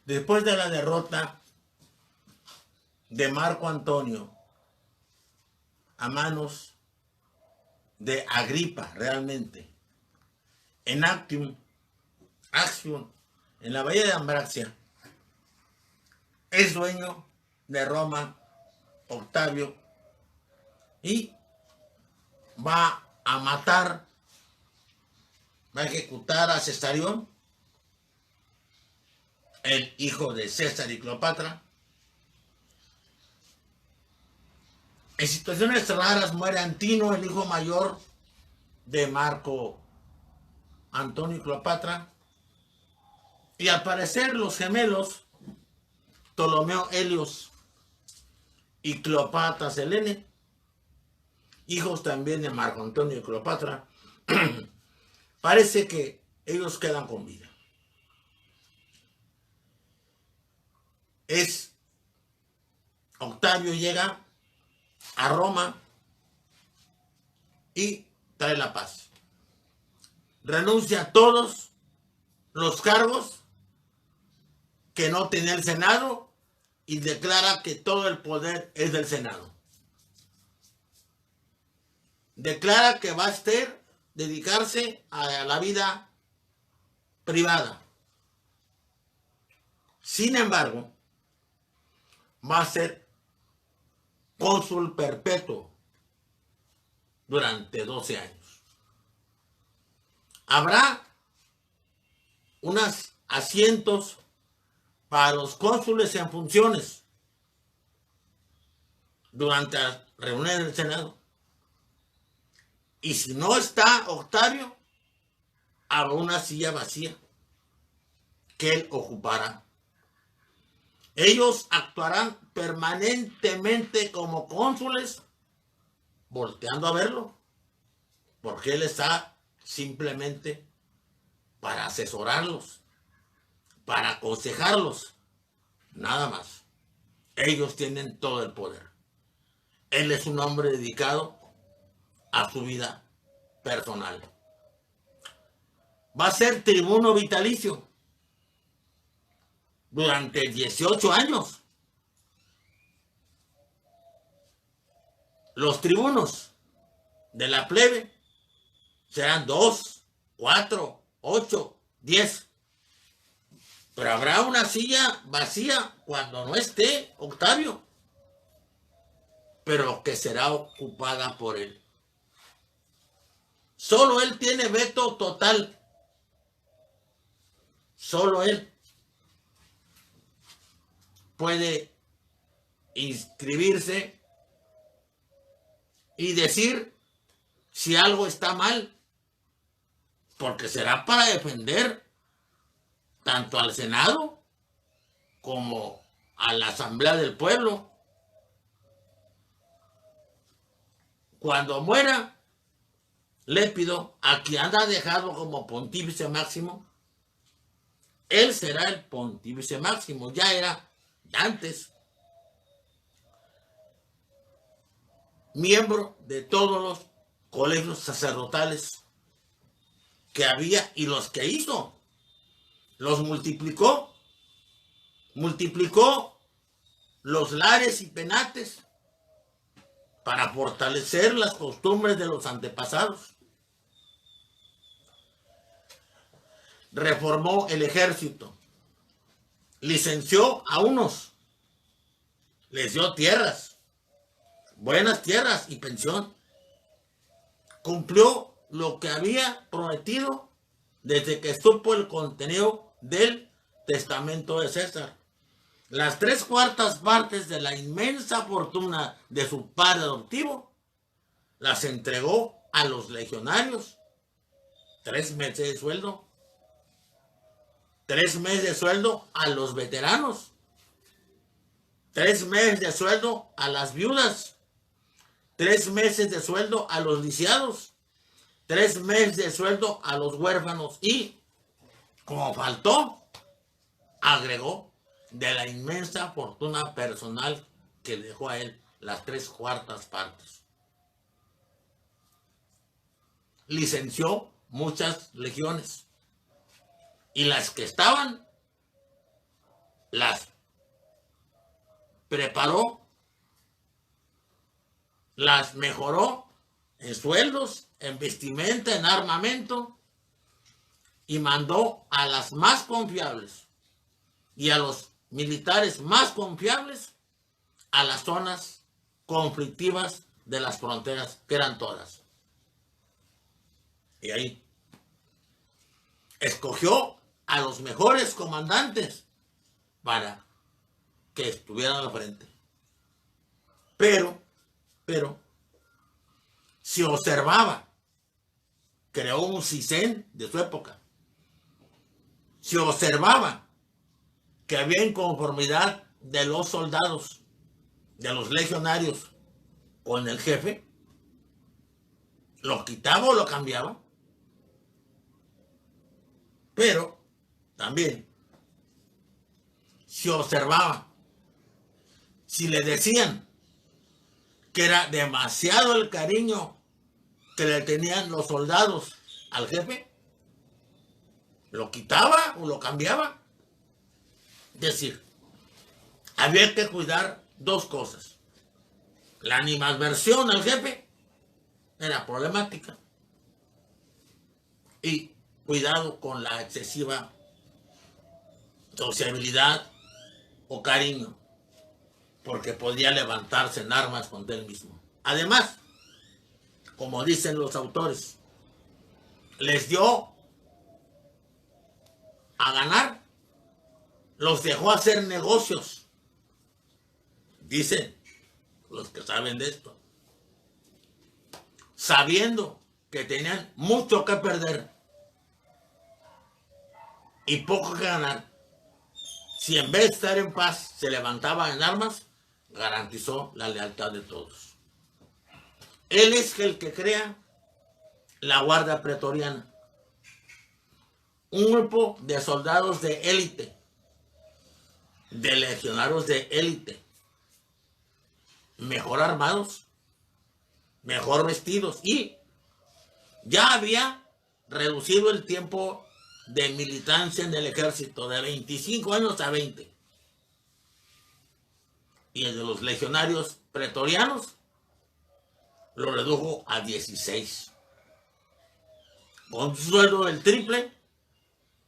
Después de la derrota de Marco Antonio a manos de Agripa, realmente, en Actium, en la bahía de Ambracia, es dueño de Roma Octavio y va a matar, va a ejecutar a Cesarión, el hijo de César y Cleopatra. En situaciones raras muere Antino, el hijo mayor de Marco Antonio y Cleopatra. Y al parecer los gemelos Ptolomeo Helios y Cleopatra Selene, hijos también de Marco Antonio y Cleopatra, parece que ellos quedan con vida. Octavio llega a Roma y trae la paz. Renuncia a todos los cargos que no tenía el Senado y declara que todo el poder es del Senado. Declara que va a dedicarse a la vida privada. Sin embargo, va a ser cónsul perpetuo durante 12 años. Habrá unos asientos para los cónsules en funciones durante las reuniones del Senado. Y si no está Octavio, habrá una silla vacía que él ocupará. Ellos actuarán permanentemente como cónsules, volteando a verlo, porque él está simplemente para asesorarlos, para aconsejarlos, nada más. Ellos tienen todo el poder. Él es un hombre dedicado a su vida personal. Va a ser tribuno vitalicio durante 18 años. Los tribunos de la plebe serán 2, 4, 8, 10. Pero habrá una silla vacía cuando no esté Octavio, pero que será ocupada por él. Solo él tiene veto total. Solo él puede inscribirse y decir si algo está mal, porque será para defender tanto al Senado como a la Asamblea del Pueblo. Cuando muera, Lépido, a quien anda dejado como pontífice máximo, él será el pontífice máximo. Ya era antes miembro de todos los colegios sacerdotales que había y los que hizo. Los multiplicó los lares y penates para fortalecer las costumbres de los antepasados. Reformó el ejército, licenció a unos, les dio tierras, buenas tierras y pensión. Cumplió lo que había prometido desde que supo el contenido del testamento de César. Las 3/4 partes de la inmensa fortuna de su padre adoptivo las entregó a los legionarios. 3 meses de sueldo. 3 meses de sueldo a los veteranos. 3 meses de sueldo a las viudas. 3 meses de sueldo a los lisiados. 3 meses de sueldo a los huérfanos. Y, como faltó, agregó de la inmensa fortuna personal que dejó a él las 3/4 partes. Licenció muchas legiones. Y las que estaban las preparó, las mejoró en sueldos, en vestimenta, en armamento, y mandó a las más confiables y a los militares más confiables a las zonas conflictivas de las fronteras, que eran todas. Y ahí escogió a los mejores comandantes para que estuvieran al frente. Pero, si observaba, creó un CISEN de su época. Si observaba que había inconformidad de los soldados, de los legionarios con el jefe, lo quitaba o lo cambiaba. Pero también, si observaba, si le decían que era demasiado el cariño que le tenían los soldados al jefe, lo quitaba o lo cambiaba. Es decir, había que cuidar dos cosas. La animadversión al jefe era problemática, y cuidado con la excesiva sociabilidad o cariño, porque podía levantarse en armas contra él mismo. Además, como dicen los autores, les dio a ganar, los dejó hacer negocios. Dicen los que saben de esto, sabiendo que tenían mucho que perder y poco que ganar, si en vez de estar en paz se levantaban en armas, garantizó la lealtad de todos. Él es el que crea la Guardia Pretoriana, un grupo de soldados de élite, de legionarios de élite, mejor armados, mejor vestidos, y ya había reducido el tiempo de militancia en el ejército de 25 años a 20. Y el de los legionarios pretorianos lo redujo a 16. Con un sueldo del triple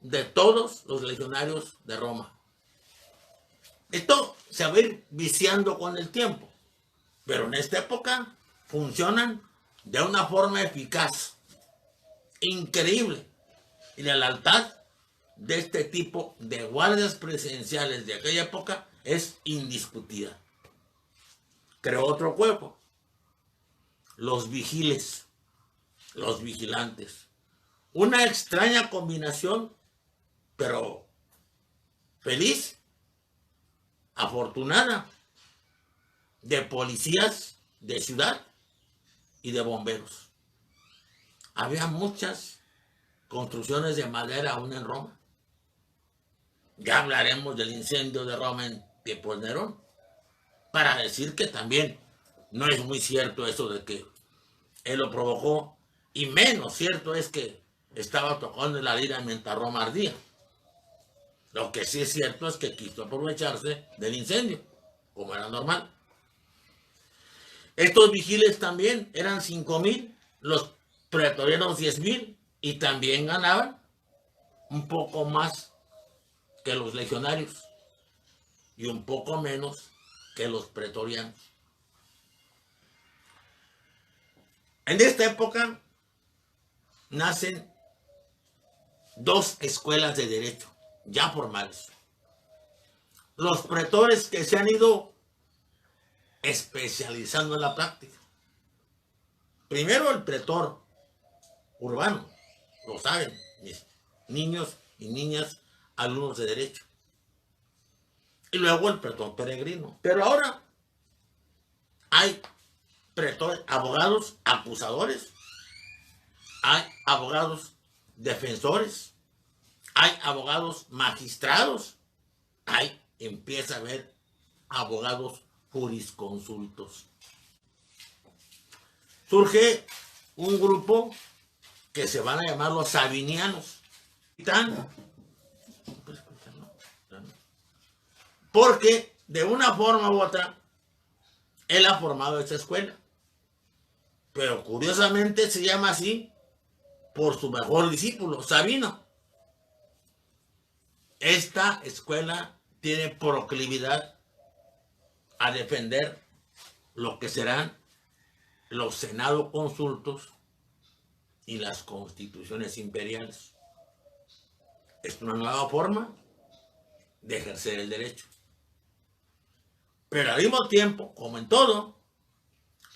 de todos los legionarios de Roma. Esto se va a ir viciando con el tiempo, pero en esta época funcionan de una forma eficaz, increíble. Y la lealtad de este tipo de guardias presidenciales de aquella época es indiscutida. Creó otro cuerpo, los vigiles, los vigilantes. Una extraña combinación, pero feliz, afortunada, de policías de ciudad y de bomberos. Había muchas construcciones de madera aún en Roma. Ya hablaremos del incendio de Roma en tiempos de Nerón, para decir que también no es muy cierto eso de que él lo provocó, y menos cierto es que estaba tocando la lira mientras Roma ardía. Lo que sí es cierto es que quiso aprovecharse del incendio, como era normal. Estos vigiles también eran 5,000, los pretorianos 10,000, y también ganaban un poco más que los legionarios y un poco menos que los pretorianos. En esta época nacen dos escuelas de derecho ya formales. Los pretores que se han ido especializando en la práctica. Primero el pretor urbano, lo saben mis niños y niñas alumnos de derecho. Y luego el pretor peregrino. Pero ahora hay pretores, abogados acusadores, hay abogados defensores, hay abogados magistrados, empieza a haber abogados jurisconsultos. Surge un grupo que se van a llamar los sabinianos. porque de una forma u otra, él ha formado esa escuela. Pero curiosamente se llama así por su mejor discípulo, Sabino. Esta escuela tiene proclividad a defender lo que serán los senados consultos y las constituciones imperiales. Es una nueva forma de ejercer el derecho. Pero al mismo tiempo, como en todo,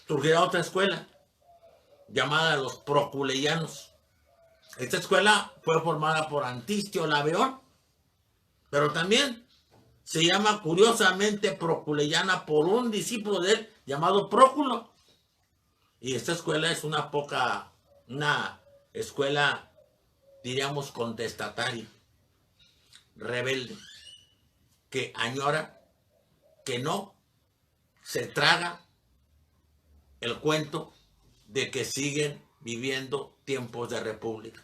surgirá otra escuela llamada los proculeyanos. Esta escuela fue formada por Antistio Laveón, pero también se llama curiosamente proculeyana por un discípulo de él llamado Próculo. Y esta escuela es una escuela, diríamos, contestataria, rebelde, que añora, que no se traga el cuento de que siguen viviendo tiempos de república,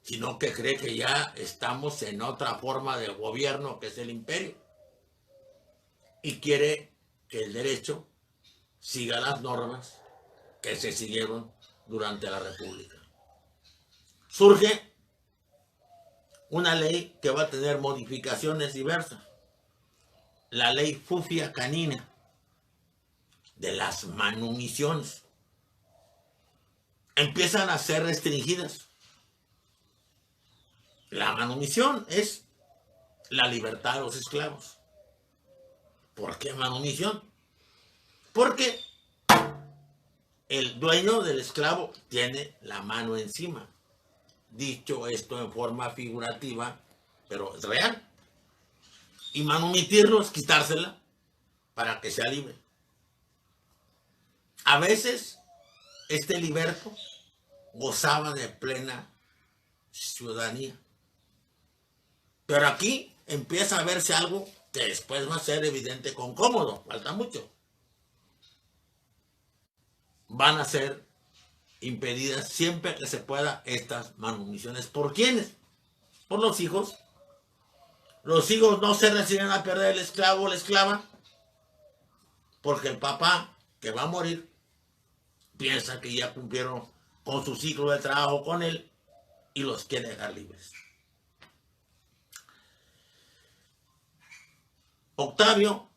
sino que cree que ya estamos en otra forma de gobierno, que es el imperio, y quiere que el derecho siga las normas que se siguieron durante la república. Surge una ley que va a tener modificaciones diversas, la ley Fufia Canina de las manumisiones. Empiezan a ser restringidas. La manumisión es la libertad de los esclavos. ¿Por qué manumisión? Porque el dueño del esclavo tiene la mano encima. Dicho esto en forma figurativa, pero es real. Y manumitirlo es quitársela para que sea libre. A veces, este liberto gozaba de plena ciudadanía. Pero aquí empieza a verse algo que después va a ser evidente con Cómodo. Falta mucho. Van a ser impedidas siempre que se pueda estas manumisiones. ¿Por quiénes? Por los hijos. Los hijos no se reciben a perder el esclavo o la esclava, porque el papá, que va a morir, piensa que ya cumplieron con su ciclo de trabajo con él y los quiere dejar libres. Octavio,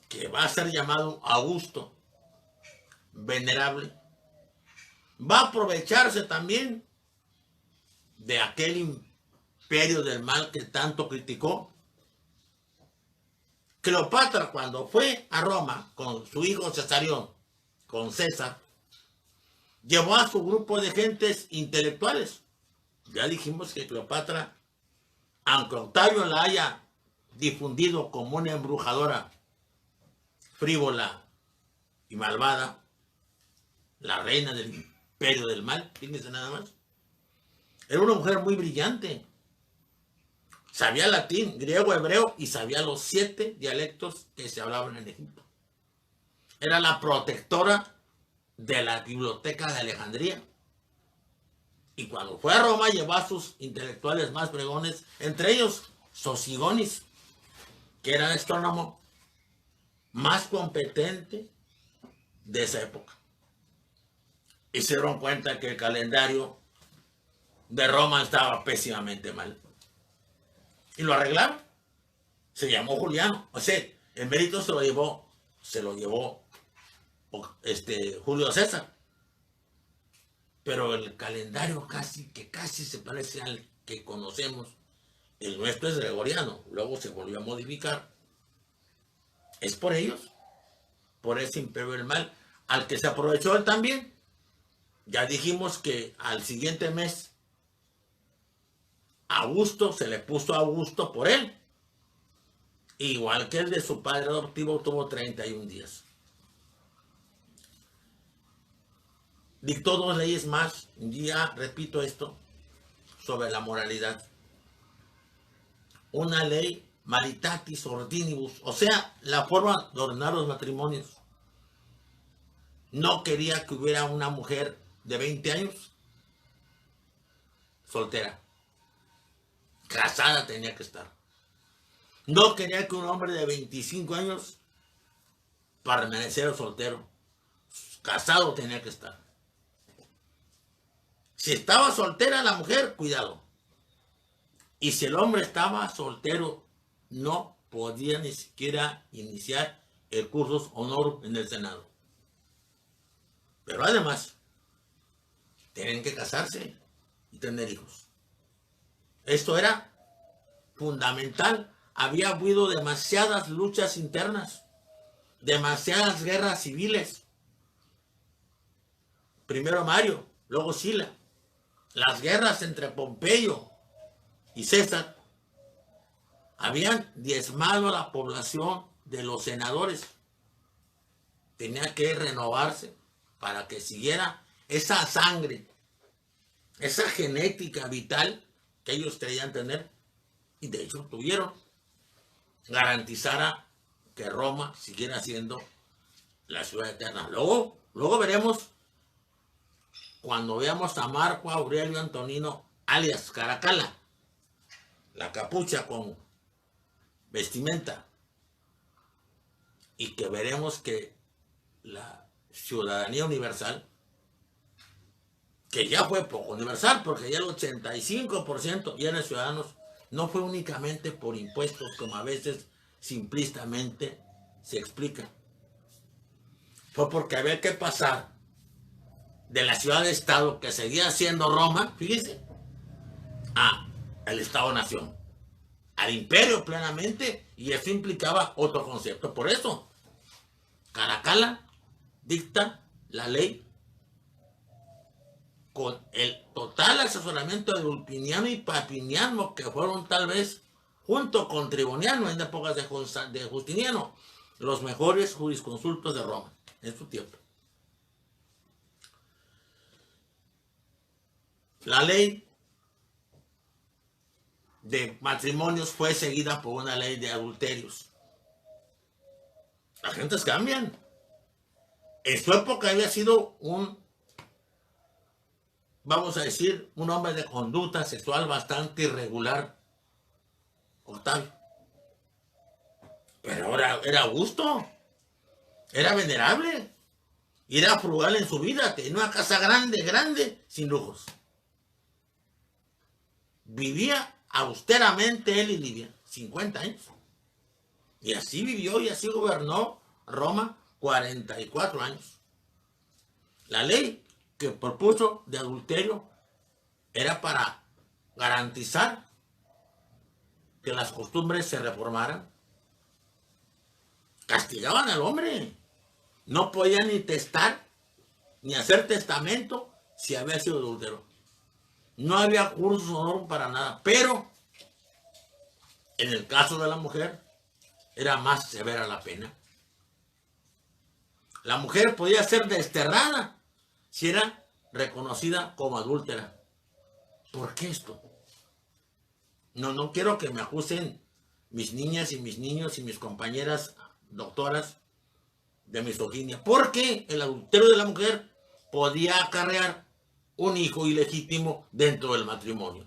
que va a ser llamado Augusto, venerable, va a aprovecharse también de aquel imperio del mal que tanto criticó. Cleopatra, cuando fue a Roma con su hijo Cesarión, con César, llevó a su grupo de gentes intelectuales. Ya dijimos que Cleopatra, aunque Octavio la haya difundido como una embrujadora frívola y malvada, la reina del imperio del mal, fíjense nada más, era una mujer muy brillante. Sabía latín, griego, hebreo y sabía los 7 dialectos que se hablaban en Egipto. Era la protectora de la biblioteca de Alejandría. Y cuando fue a Roma llevó a sus intelectuales más pregones, entre ellos Sosigonis, que era el astrónomo más competente de esa época. Y se dieron cuenta que el calendario de Roma estaba pésimamente mal. Y lo arreglaron. Se llamó Juliano. O sea, el mérito se lo llevó Julio César. Pero el calendario casi se parece al que conocemos. El nuestro es gregoriano. Luego se volvió a modificar. Es por ellos. Por ese imperio del mal. Al que se aprovechó él también. Ya dijimos que al siguiente mes Augusto se le puso Augusto por él. Igual que el de su padre adoptivo tuvo 31 días. Dictó 2 leyes más. Ya repito esto sobre la moralidad. Una ley maritatis ordinibus, o sea, la forma de ordenar los matrimonios. No quería que hubiera una mujer de 20 años soltera. Casada tenía que estar. No quería que un hombre de 25 años permaneciera soltero. Casado tenía que estar. Si estaba soltera la mujer, cuidado. Y si el hombre estaba soltero, no podía ni siquiera iniciar el cursus honorum en el Senado. Pero además, tienen que casarse y tener hijos. Esto era fundamental. Había habido demasiadas luchas internas, demasiadas guerras civiles. Primero Mario, luego Sila. Las guerras entre Pompeyo y César habían diezmado a la población de los senadores. Tenía que renovarse para que siguiera esa sangre, esa genética vital que ellos creían tener, y de hecho tuvieron, garantizara que Roma siguiera siendo la ciudad eterna. Luego veremos, cuando veamos a Marco Aurelio Antonino, alias Caracalla, la capucha con vestimenta, y que veremos que la ciudadanía universal, que ya fue poco universal, porque ya el 85% ya eran ciudadanos, no fue únicamente por impuestos, como a veces simplistamente se explica. Fue porque había que pasar de la ciudad-estado, que seguía siendo Roma, fíjese, al Estado-nación, al imperio plenamente, y eso implicaba otro concepto. Por eso, Caracalla dicta la ley con el total asesoramiento de Ulpiniano y Papiniano, que fueron tal vez, junto con Triboniano en épocas de Justiniano, los mejores jurisconsultos de Roma en su tiempo. La ley de matrimonios fue seguida por una ley de adulterios. Las gentes cambian. En su época había sido vamos a decir, un hombre de conducta sexual bastante irregular, Octavio. Pero ahora era Augusto, era venerable, y era frugal en su vida, tenía una casa grande, sin lujos. Vivía austeramente él y Livia, 50 años. Y así vivió y así gobernó Roma 44 años. La ley que propuso de adulterio era para garantizar que las costumbres se reformaran. Castigaban al hombre. No podía ni testar, ni hacer testamento si había sido adúltero. No había cursos honorum para nada. Pero en el caso de la mujer era más severa la pena. La mujer podía ser desterrada si era reconocida como adúltera. ¿Por qué esto? No quiero que me acusen mis niñas y mis niños y mis compañeras doctoras de misoginia. Porque el adulterio de la mujer podía acarrear un hijo ilegítimo dentro del matrimonio.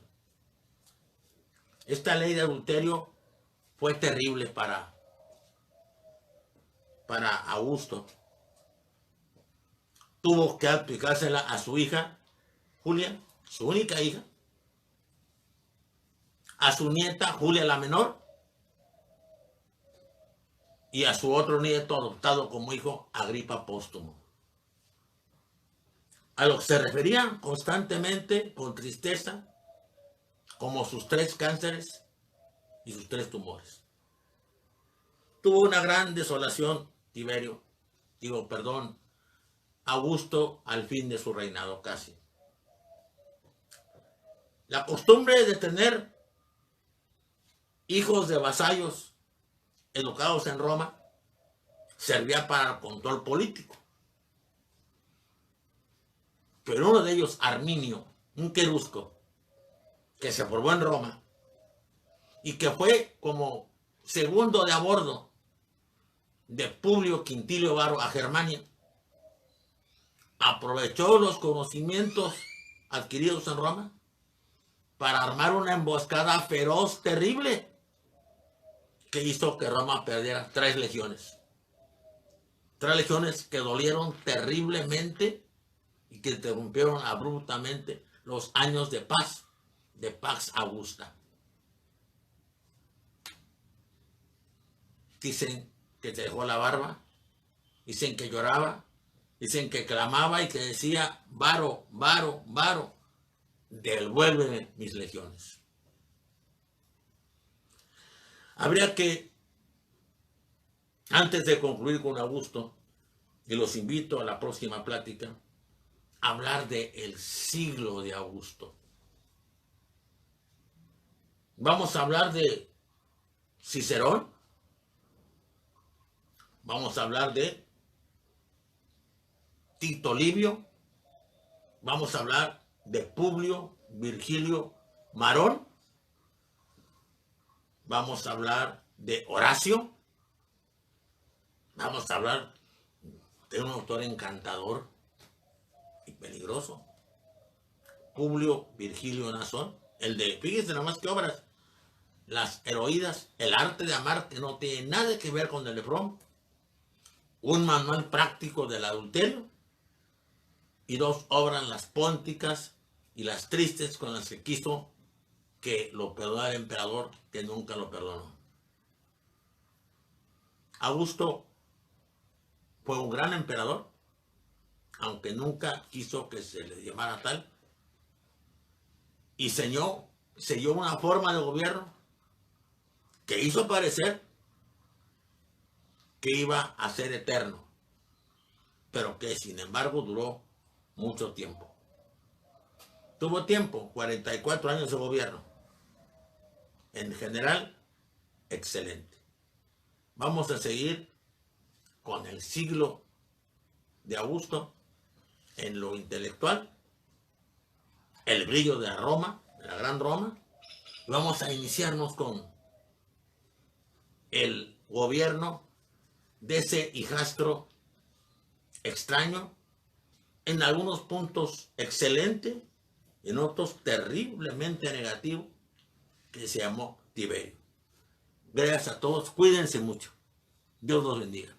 Esta ley de adulterio fue terrible para Augusto. Tuvo que aplicársela a su hija, Julia, su única hija, a su nieta, Julia la menor, y a su otro nieto adoptado como hijo, Agripa Póstumo. A lo que se refería constantemente, con tristeza, como sus 3 cánceres y sus 3 tumores. Tuvo una gran desolación, Augusto, al fin de su reinado casi. La costumbre de tener hijos de vasallos educados en Roma servía para el control político. Pero uno de ellos, Arminio, un querusco, que se formó en Roma y que fue como segundo de a bordo de Publio Quintilio Varro a Germania, aprovechó los conocimientos adquiridos en Roma para armar una emboscada feroz, terrible, que hizo que Roma perdiera 3 legiones. 3 legiones que dolieron terriblemente y que interrumpieron abruptamente los años de Pax Augusta. Dicen que se dejó la barba, dicen que lloraba, dicen que clamaba y que decía: Varo, Varo, Varo, devuélveme mis legiones. Habría que, antes de concluir con Augusto, y los invito a la próxima plática, hablar del siglo de Augusto. Vamos a hablar de Cicerón, vamos a hablar de Tito Livio, vamos a hablar de Publio Virgilio Marón, vamos a hablar de Horacio, vamos a hablar de un autor encantador y peligroso, Publio Virgilio Nasón, el de, fíjense nada más que obras, Las Heroídas, El arte de amar, que no tiene nada que ver con el Efrón, un manual práctico del adulterio, y 2 obras, Las Pónticas y Las Tristes, con las que quiso que lo perdonara el emperador, que nunca lo perdonó. Augusto fue un gran emperador, aunque nunca quiso que se le llamara tal, y selló una forma de gobierno que hizo parecer que iba a ser eterno, pero que sin embargo duró mucho tiempo. Tuvo tiempo, 44 años de gobierno. En general, excelente. Vamos a seguir con el siglo de Augusto en lo intelectual, el brillo de Roma, de la gran Roma. Vamos a iniciarnos con el gobierno de ese hijastro extraño, en algunos puntos excelente, en otros terriblemente negativo, que se llamó Tiberio. Gracias a todos, cuídense mucho. Dios los bendiga.